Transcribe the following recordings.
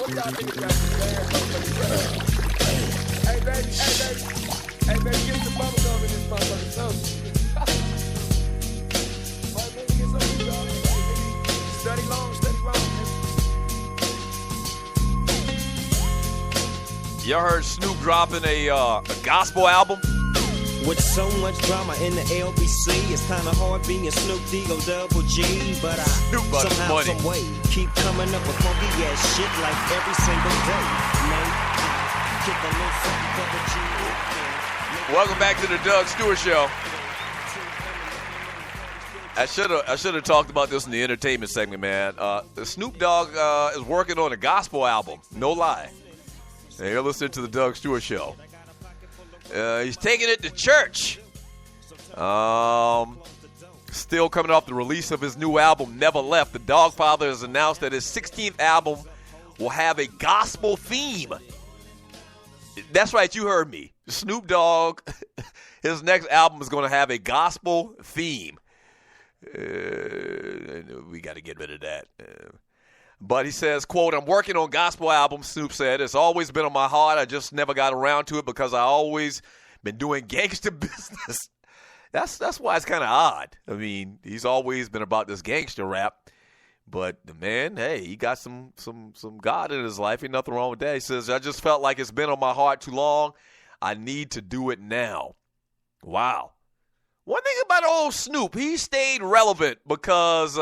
of y'all niggas got some bad motherfucking Hey, baby. Hey, baby, get some bubble gum in this motherfucker, so. Right, baby, get some of y'all. Study long, man. Y'all heard Snoop dropping a gospel album? With so much drama in the LBC, it's kind of hard being Snoop D-O double G, but I somehow, some way, keep coming up with funky ass shit like every single day. Man, kick a little something for the G. Welcome back to the Doug Stewart Show. I should have talked about this in the entertainment segment, man. Snoop Dogg is working on a gospel album, no lie. And you're listening to the Doug Stewart Show. He's taking it to church. Still coming off the release of his new album, Never Left. The Dogfather has announced that his 16th album will have a gospel theme. That's right, you heard me. Snoop Dogg, his next album is going to have a gospel theme. We got to get rid of that. But he says, quote, I'm working on gospel albums, Snoop said. It's always been on my heart. I just never got around to it because I always been doing gangster business. That's why it's kind of odd. I mean, he's always been about this gangster rap. But the man, hey, he got some God in his life. Ain't nothing wrong with that. He says, I just felt like it's been on my heart too long. I need to do it now. Wow. One thing about old Snoop, he stayed relevant because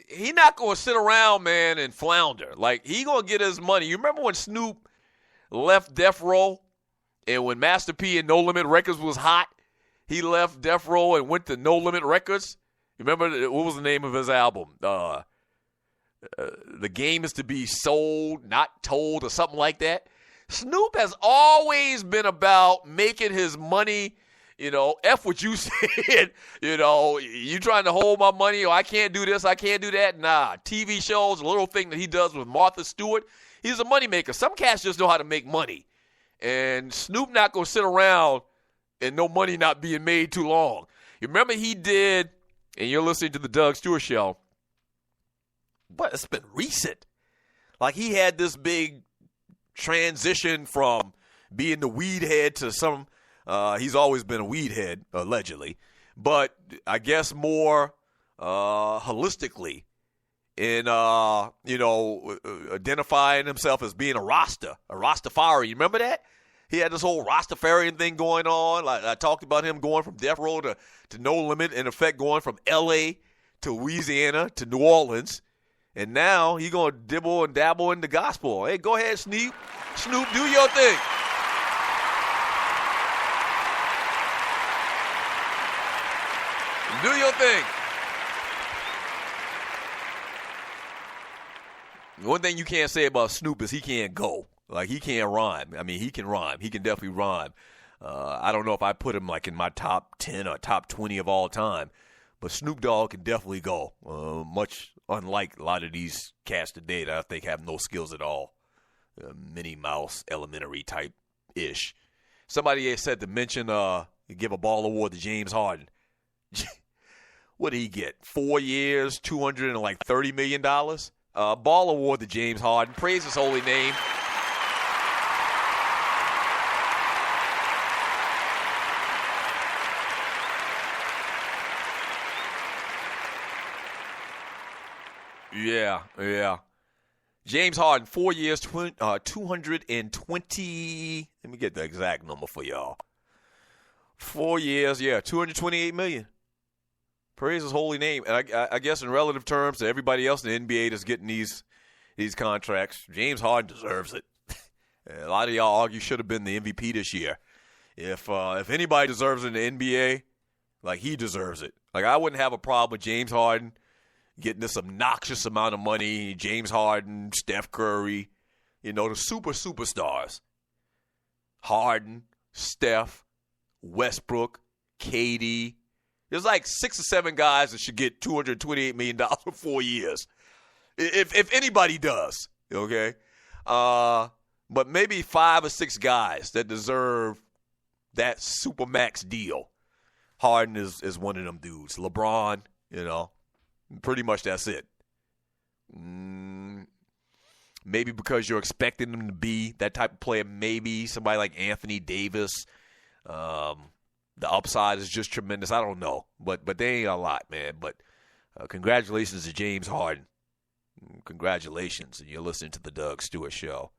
he not going to sit around, man, and flounder. Like, he going to get his money. You remember when Snoop left Death Row and when Master P and No Limit Records was hot, he left Death Row and went to No Limit Records? You remember, what was the name of his album? The Game is to be sold, not told, or something like that. Snoop has always been about making his money. You know, F what you said, you know, you trying to hold my money, or I can't do this, I can't do that. Nah, TV shows, a little thing that he does with Martha Stewart, he's a moneymaker. Some cats just know how to make money. And Snoop not going to sit around and no money not being made too long. You remember he did, and you're listening to the Doug Stewart Show, but it's been recent. Like he had this big transition from being the weed head to some, he's always been a weed head, allegedly, but I guess more holistically in, identifying himself as being a Rastafari. You remember that? He had this whole Rastafarian thing going on. Like I talked about him going from Death Row to No Limit, in effect going from L.A. to Louisiana to New Orleans. And now he's going to dibble and dabble in the gospel. Hey, go ahead, Snoop. Snoop, do your thing. Do your thing. One thing you can't say about Snoop is he can't go. Like, he can't rhyme. I mean, he can rhyme. He can definitely rhyme. I don't know if I put him, like, in my top 10 or top 20 of all time. But Snoop Dogg can definitely go. Much unlike a lot of these cats today that I think have no skills at all. Minnie Mouse, elementary type-ish. Somebody said to mention, give a ball award to James Harden. What did he get? 4 years, $230 million? Ball award to James Harden. Praise his holy name. Yeah. James Harden, 4 years, 220. Let me get the exact number for y'all. 4 years, $228 million. Praise his holy name. And I guess in relative terms to everybody else in the NBA that's getting these contracts, James Harden deserves it. A lot of y'all argue should have been the MVP this year. If anybody deserves it in the NBA, like, he deserves it. Like, I wouldn't have a problem with James Harden getting this obnoxious amount of money. James Harden, Steph Curry, the superstars. Harden, Steph, Westbrook, KD. There's like 6 or 7 guys that should get $228 million for 4 years. If anybody does, okay? But maybe 5 or 6 guys that deserve that Supermax deal. Harden is one of them dudes. LeBron, pretty much that's it. Maybe because you're expecting him to be that type of player. Maybe somebody like Anthony Davis. The upside is just tremendous. I don't know. But they ain't a lot, man. But congratulations to James Harden. Congratulations. And you're listening to the Doug Stewart Show.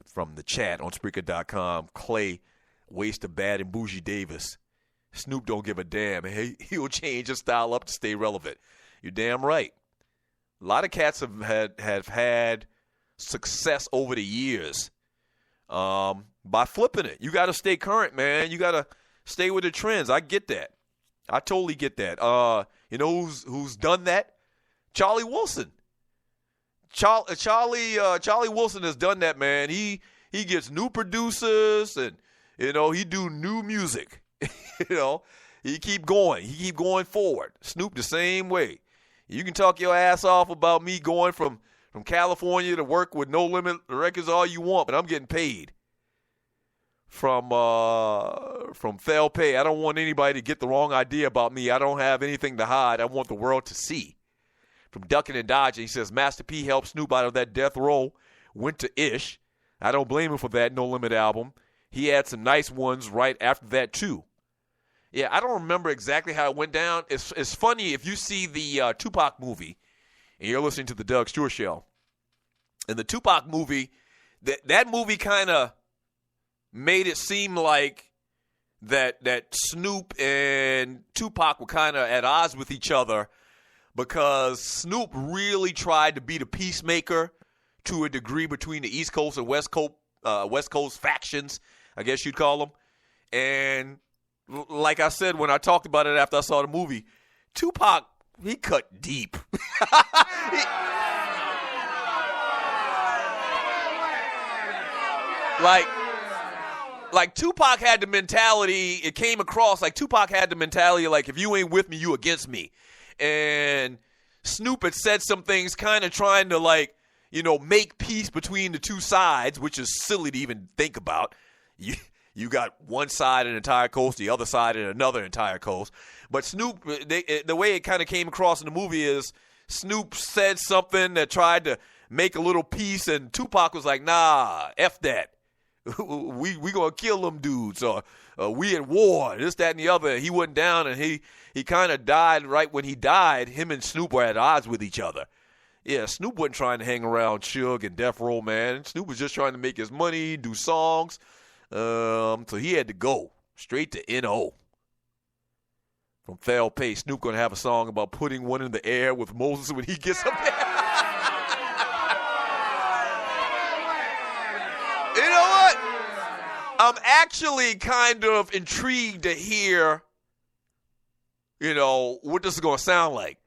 From the chat on Spreaker.com, Clay waste of Bad and Bougie Davis. Snoop don't give a damn. He'll change his style up to stay relevant. You're damn right. A lot of cats have had success over the years by flipping it. You got to stay current, man. You got to stay with the trends. I get that. I totally get that. You know who's done that? Charlie Wilson. Charlie Wilson has done that, man. He gets new producers and, you know, he do new music. You know, he keep going. He keep going forward. Snoop the same way. You can talk your ass off about me going from California to work with No Limit Records all you want, but I'm getting paid from fail pay. I don't want anybody to get the wrong idea about me. I don't have anything to hide. I want the world to see. From Ducking and Dodging, he says, Master P helped Snoop out of that death row, went to Ish. I don't blame him for that No Limit album. He had some nice ones right after that, too. Yeah, I don't remember exactly how it went down. It's funny if you see the Tupac movie and you're listening to the Doug Stewart Show. In the Tupac movie, that movie kind of made it seem like that Snoop and Tupac were kind of at odds with each other because Snoop really tried to be the peacemaker to a degree between the East Coast and West Coast factions, I guess you'd call them. And like I said when I talked about it after I saw the movie, Tupac, he cut deep. Like Tupac had the mentality, it came across like Tupac had the mentality like, if you ain't with me, you against me. And Snoop had said some things kind of trying to, like, you know, make peace between the two sides, which is silly to even think about. You got one side an entire coast, the other side and another entire coast. But Snoop, the way it kind of came across in the movie is Snoop said something that tried to make a little peace, and Tupac was like, nah, F that. we going to kill them dudes, or we at war, this, that, and the other. He went down, and he kind of died right when he died. Him and Snoop were at odds with each other. Yeah, Snoop wasn't trying to hang around Suge and Death Row, man. Snoop was just trying to make his money, do songs. So he had to go straight to N.O. From Fail Pay. Snoop going to have a song about putting one in the air with Moses when he gets up there. You know what? I'm actually kind of intrigued to hear, you know, what this is going to sound like.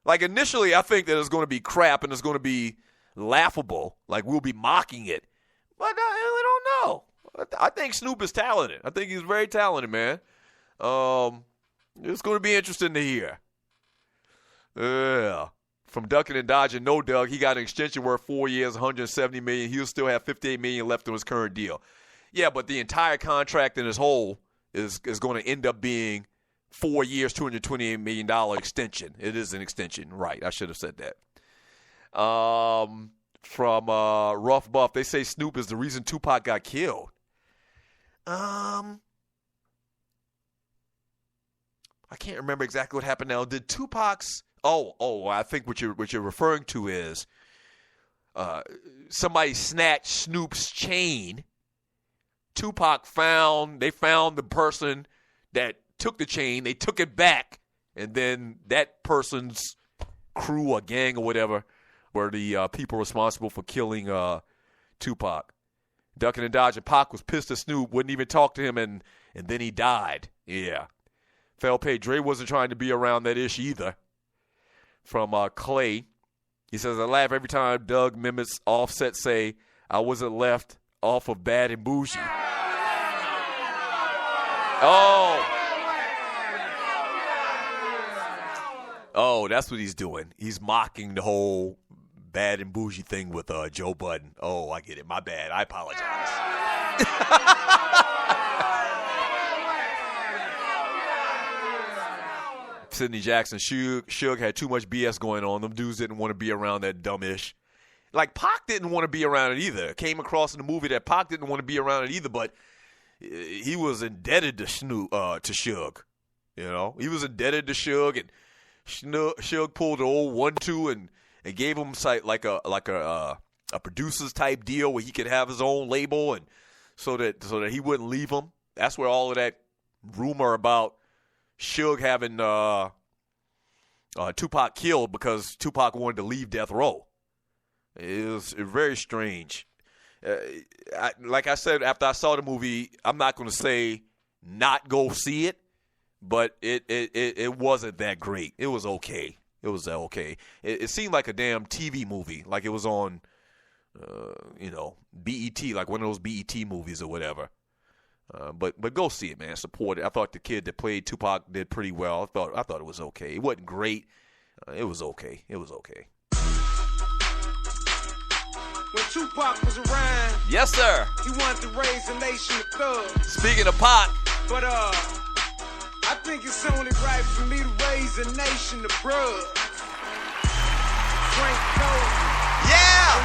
Like, initially, I think that it's going to be crap and it's going to be laughable. Like, we'll be mocking it. But I don't know. I think Snoop is talented. I think he's very talented, man. It's going to be interesting to hear. Yeah. From Ducking and Dodging, no, Doug, he got an extension worth 4 years, $170 million. He'll still have $58 million left on his current deal. Yeah, but the entire contract in his whole is going to end up being 4 years, $228 million extension. It is an extension, right? I should have said that. From Rough Buff, they say Snoop is the reason Tupac got killed. I can't remember exactly what happened now. Did Tupac's I think what you're referring to is somebody snatched Snoop's chain. Tupac found the person that took the chain, they took it back, and then that person's crew or gang or whatever were the people responsible for killing Tupac. Ducking and Dodging, Pac was pissed at Snoop, wouldn't even talk to him, and then he died. Yeah. Fell paid. Dre wasn't trying to be around that ish either. From Clay, he says, I laugh every time Doug mimics Offset say, I wasn't left off of Bad and Bougie. Oh, that's what he's doing. He's mocking the whole Bad and Bougie thing with Joe Budden. Oh, I get it. My bad. I apologize. Sidney Jackson, Suge had too much BS going on. Them dudes didn't want to be around that dumbish. Like, Pac didn't want to be around it either. It came across in the movie that Pac didn't want to be around it either, but he was indebted to Suge. You know, he was indebted to Suge, and Suge pulled the old 1-2 and gave him like a producer's type deal where he could have his own label, and so that he wouldn't leave him. That's where all of that rumor about Suge having Tupac killed because Tupac wanted to leave Death Row. It was very strange. Like I said, after I saw the movie, I'm not going to say not go see it, but it wasn't that great. It was okay. It was okay. It seemed like a damn TV movie, like it was on, BET, like one of those BET movies or whatever. But go see it, man. Support it. I thought the kid that played Tupac did pretty well. I thought it was okay. It wasn't great. It was okay. It was okay. When Tupac was around, yes, sir. He wanted to raise a nation of thugs. Speaking of Pac, but I think it's only right for me to raise a nation of bruh. Frank Cole. Yeah.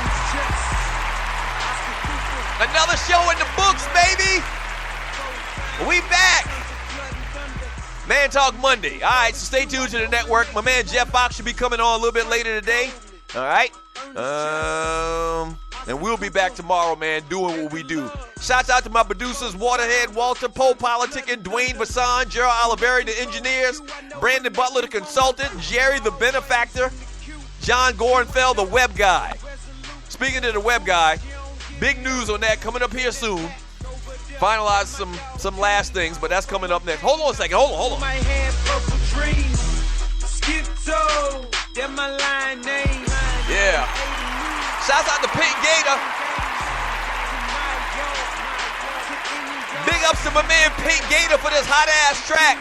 Another show in the books, baby. We back. Man Talk Monday. All right, so stay tuned to the network. My man Jeff Fox should be coming on a little bit later today. All right. And we'll be back tomorrow, man, doing what we do. Shouts out to my producers, Waterhead, Walter, Poe Politic, and Dwayne Vasson, Gerald Oliveri, the engineers, Brandon Butler, the consultant, Jerry, the benefactor, John Gorenfeld, the web guy. Speaking of the web guy, big news on that coming up here soon. Finalize some last things, but that's coming up next. Hold on a second. Hold on. My hand, purple dreams, Skipto, that my line name. Yeah. Shouts out to Pink Gator. Big ups to my man Pink Gator for this hot ass track.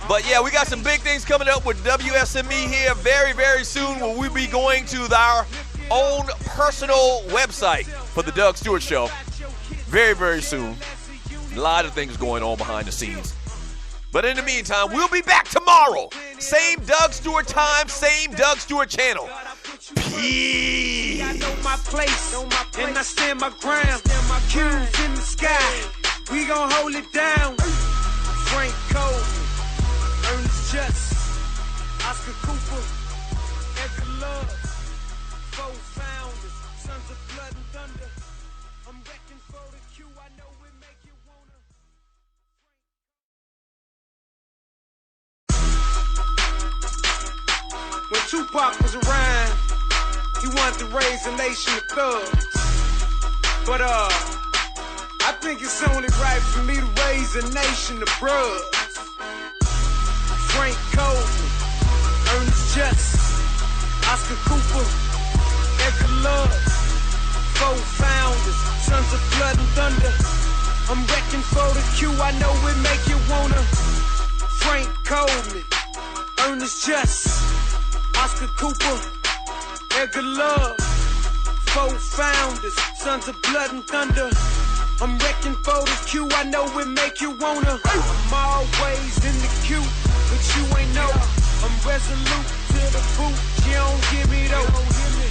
But yeah, we got some big things coming up with WSME here very, very soon when we'll be going to our own personal website for the Doug Stewart Show. Very, very soon. A lot of things going on behind the scenes. But in the meantime, we'll be back tomorrow. Same Doug Stewart time, same Doug Stewart channel. Peace. I know my place, and I stand my ground. Cues in the sky, we gon' hold it down. Frank Cole, Ernest Just, Oscar Cooper, Edgar Love, four founders, sons of blood and thunder. I'm wrecking for the Q, I know it make you wanna. When Tupac was around, he wanted to raise a nation of thugs. But I think it's only right for me to raise a nation of bruhs. Frank Cole, Ernest Just, Oscar Cooper, Edgar Love, four founders, sons of blood and thunder. I'm wrecking for the Q, I know it make you wanna. Frank Cole, Ernest Just, Oscar Cooper, Edgar Love, four founders, sons of blood and thunder. I'm wrecking for the Q, I know it make you wanna. I'm always in the queue, but you ain't know. I'm resolute to the boot, you don't give me though.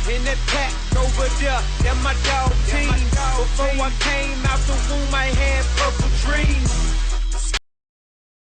In that pack over there, that my dog team. Before I came out the womb, I had purple dreams.